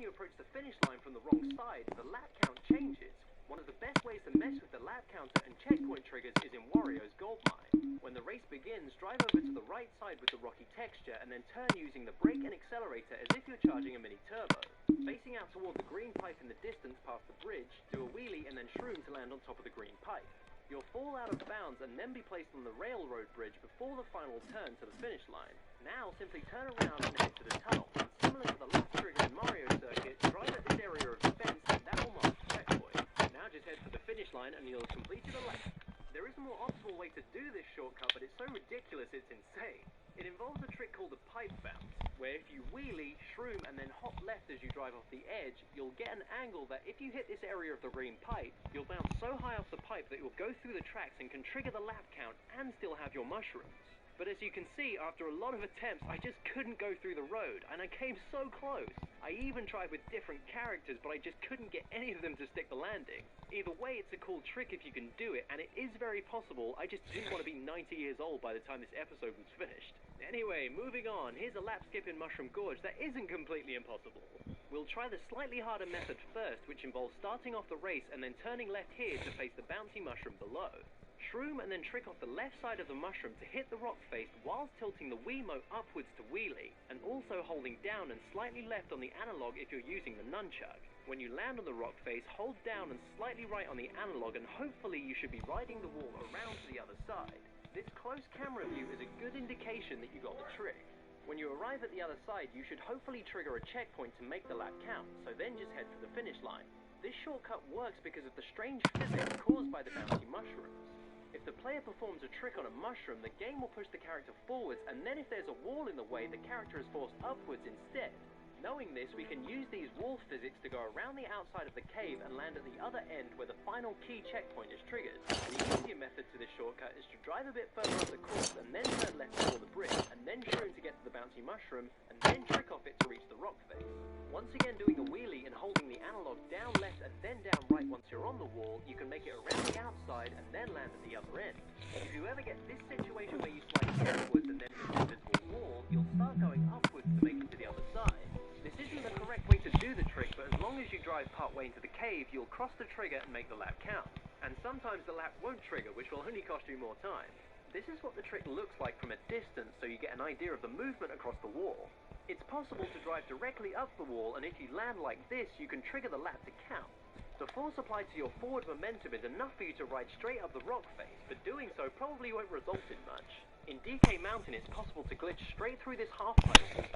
when you approach the finish line from the wrong side, the lap count changes. One of the best ways to mess with the lap counter and checkpoint triggers is in Wario's gold mine. When the race begins, drive over to the right side with the rocky texture and then turn using the brake and accelerator as if you're charging a mini turbo. Facing out toward the green pipe in the distance past the bridge, do a wheelie and then shroom to land on top of the green pipe. You'll fall out of bounds and then be placed on the railroad bridge before the final turn to the finish line. Now simply turn around and head to the tunnel. And similar to the lap trigger in Mario Circuit, drive at this area of the fence and that will mark the checkpoint. Now just head for the finish line and you'll have completed a lap. There is a more optimal way to do this shortcut, but it's so ridiculous it's insane. It involves a trick called the pipe bounce, where if you wheelie, shroom, and then hop left as you drive off the edge, you'll get an angle that if you hit this area of the green pipe, you'll bounce so high off the pipe that you'll go through the tracks and can trigger the lap count and still have your mushrooms. But as you can see, after a lot of attempts, I just couldn't go through the road, and I came so close. I even tried with different characters, but I just couldn't get any of them to stick the landing. Either way, it's a cool trick if you can do it, and it is very possible. I just didn't want to be 90 years old by the time this episode was finished. Anyway, moving on, here's a lap skip in Mushroom Gorge that isn't completely impossible. We'll try the slightly harder method first, which involves starting off the race and then turning left here to face the bouncy mushroom below. Shroom and then trick off the left side of the mushroom to hit the rock face whilst tilting the Wiimote upwards to wheelie, and also holding down and slightly left on the analog if you're using the nunchuck. When you land on the rock face, hold down and slightly right on the analog, and hopefully you should be riding the wall around to the other side. This close camera view is a good indication that you got the trick. When you arrive at the other side, you should hopefully trigger a checkpoint to make the lap count, so then just head for the finish line. This shortcut works because of the strange physics caused by the bouncy mushrooms. If the player performs a trick on a mushroom, the game will push the character forwards, and then if there's a wall in the way, the character is forced upwards instead. Knowing this, we can use these wall physics to go around the outside of the cave and land at the other end where the final key checkpoint is triggered. The easier method to this shortcut is to drive a bit further up the course and then turn left before the bridge, and then shroom to get to the bouncy mushroom, and then trick off it to reach the rock face. Once again doing a wheelie and holding the analog down left and then down right once you're on the wall, you can make it around the outside and then land at the other end. If you ever get this situation where you slide downwards and then hit the invisible wall, you'll start going upwards to make it to the other side. This isn't the correct way to do the trick, but as long as you drive part way into the cave, you'll cross the trigger and make the lap count. And sometimes the lap won't trigger, which will only cost you more time. This is what the trick looks like from a distance, so you get an idea of the movement across the wall. It's possible to drive directly up the wall, and if you land like this, you can trigger the lap to count. The force applied to your forward momentum is enough for you to ride straight up the rock face, but doing so probably won't result in much. In DK Mountain, it's possible to glitch straight through this half pipe